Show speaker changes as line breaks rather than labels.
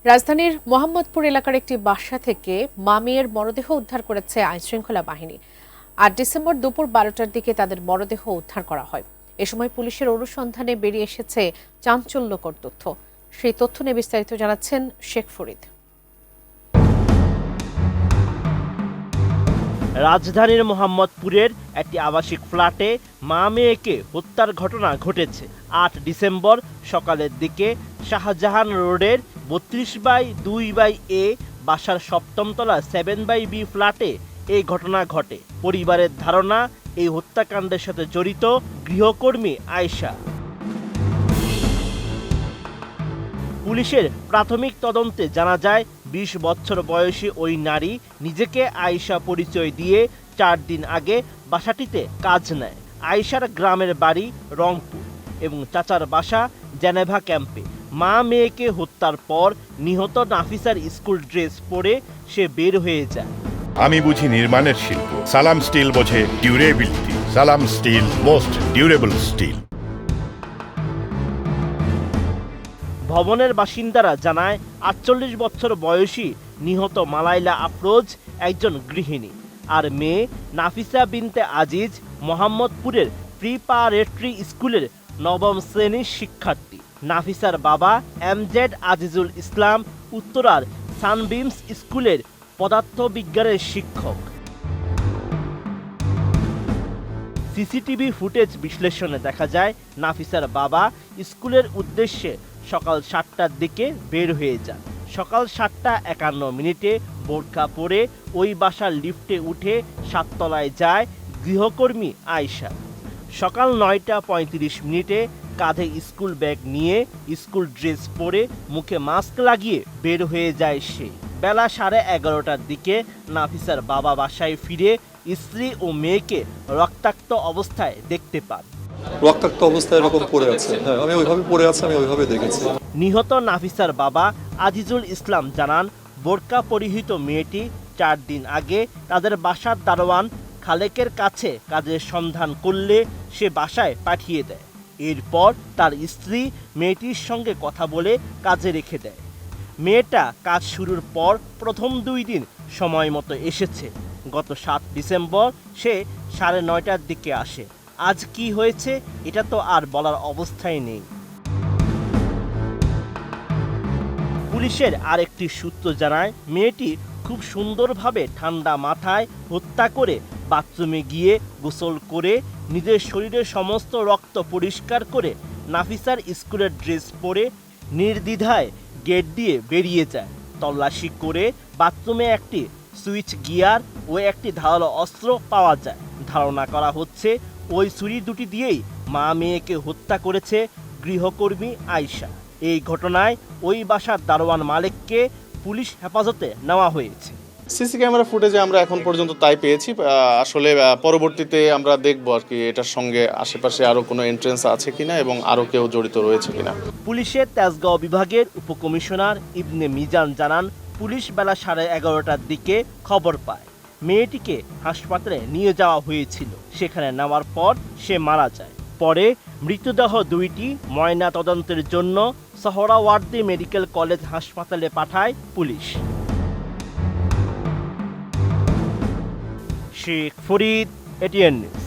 রাজধানীর মোহাম্মদপুর এলাকার একটি বাসা থেকে মা মেয়ের মরদেহ উদ্ধার করেছে আইনশৃঙ্খলা বাহিনী। ৮ ডিসেম্বর দুপুর ১২টার দিকে তাদের মরদেহ উদ্ধার করা হয়। এ সময় পুলিশের অনুসন্ধানে বেরিয়ে এসেছে চাঞ্চল্যকর তথ্য। সেই তথ্য নিয়ে বিস্তারিত জানাচ্ছেন শেখ ফরিদ।
রাজধানীর মোহাম্মদপুরের একটি আবাসিক ফ্ল্যাটে মা মেয়েকে হত্যার ঘটনা ঘটেছে। ৮ ডিসেম্বর সকালের দিকে শাহজাহান রোডের 32/2/A বাসার ৭ম তলা 7/B ফ্ল্যাটে এই ঘটনা ঘটে। পরিবারের ধারণা, এই হত্যাকাণ্ডের সাথে জড়িত গৃহকর্মী আয়েশা। পুলিশের প্রাথমিক তদন্তে জানা যায় ২০ বছর বয়সী ওই নারী নিজেকে আয়েশা পরিচয় দিয়ে ৪ দিন আগে বাসাটিতে কাজ নেয়। আয়েশার গ্রামের বাড়ি রংপুর এবং চাচার বাসা জেনেভা ক্যাম্পে। মা মেয়েকে হত্যার পর নিহত নাফিসার স্কুল ড্রেস পরে সে বের হয়ে যায়।
আমি বুঝি নির্মাণের শিল্প, সালাম স্টিল বোঝে ডিউরেবিলিটি। সালাম স্টিল, মোস্ট ডিউরেবল স্টিল।
ভবনের বাসিন্দারা জানায় ৪৮ বছর বয়সী নিহত মালাইলা আফরোজ একজন গৃহিণী, আর মেয়ে নাফিসা বিনতে আজিজ মোহাম্মদপুরের প্রিপারেটরি স্কুলের ৯ম শ্রেণীর শিক্ষার্থী। নাফিসার বাবা এমজেড আজিজুল ইসলাম উত্তরার সানবিমস স্কুলের পদার্থবিজ্ঞানের শিক্ষক। সিসিটিভি ফুটেজ বিশ্লেষণে দেখা যায় নাফিসার বাবা স্কুলের উদ্দেশ্যে সকাল ৭টার দিকে বের হয়ে যান। সকাল ৭টা৫১ বোরকা পরে ওই বাসার লিফটে উঠে ৭ তলায় যায় গৃহকর্মী আয়েশা। সকাল ৯টা৩৫ কাঁধে স্কুল ব্যাগ নিয়ে স্কুল ড্রেস পরে মুখে মাস্ক লাগিয়ে বের হয়ে যায় সে। বেলা 11:30টার দিকে নাফিসার বাবা বাসায় ফিরে স্ত্রী ও মেয়েকে রক্তাক্ত অবস্থায় দেখতে পান।
রক্তাক্ত অবস্থায় এরকম পড়ে আছে। হ্যাঁ, আমি ওইভাবে পড়ে আছে, আমি ওইভাবে দেখেছি।
নিহত নাফিসার বাবা আজিজুল ইসলাম জানান, বোরকা পরিহিত মেয়েটি ৪ দিন আগে তাদের বাসার দারোয়ান খালেকের কাছে কাজের সন্ধান করলে সে বাসায় পাঠিয়ে দেয়। এরপর তার স্ত্রী মেয়েটির সঙ্গে কথা বলে কাজে রেখে দেয়। মেয়েটা কাজ শুরুর পর প্রথম ২ দিন সময় মতো এসেছে। গত ৭ ডিসেম্বর সে ৯:৩০টার দিকে আসে। আজ কি হয়েছে এটা তো আর বলার অবস্থায় নেই। পুলিশের আরেকটি সূত্র জানায়, মেয়েটি খুব সুন্দরভাবে ঠান্ডা মাথায় হত্যা করে বাথরুমে গিয়ে গোসল করে নিজের শরীরের সমস্ত রক্ত পরিষ্কার করে নাফিসার স্কুলের ড্রেস পরে নির্দ্বিধায় গেট দিয়ে বেরিয়ে যায়। তল্লাশি করে বাথরুমে একটি সুইচ গিয়ার ও একটি ধারালো অস্ত্র পাওয়া যায়। ধারণা করা হচ্ছে ওই ছুরি দুটি দিয়েই মা মেয়েকে হত্যা করেছে গৃহকর্মী আয়েশা। এই ঘটনায় ওই বাসার দারোয়ান মালিককে পুলিশ হেফাজতে নেওয়া হয়েছে।
সিসি ক্যামেরা ফুটেজে আমরা এখন পর্যন্ত তাই পেয়েছি। আসলে পরবর্তীতে আমরা দেখব আর কি এটার সঙ্গে আশেপাশে আরো কোনো এন্ট্রেন্স আছে কিনা এবং আরো কেউ জড়িত রয়েছে কিনা।
পুলিশের তেজগাঁও বিভাগের উপকমিশনার ইবনে মিজান জানান, পুলিশ বেলা 11:30টার দিকে খবর পায় মেয়েটিকে হাসপাতালে নিয়ে যাওয়া হয়েছিল। সেখানে নেওয়ার পর সে মারা যায়। পরে মৃতদেহ দুইটি ময়না তদন্তের জন্য সোহরাওয়ার্দী মেডিকেল কলেজ হাসপাতালে পাঠায় police. Sheikh Farid, ATN news.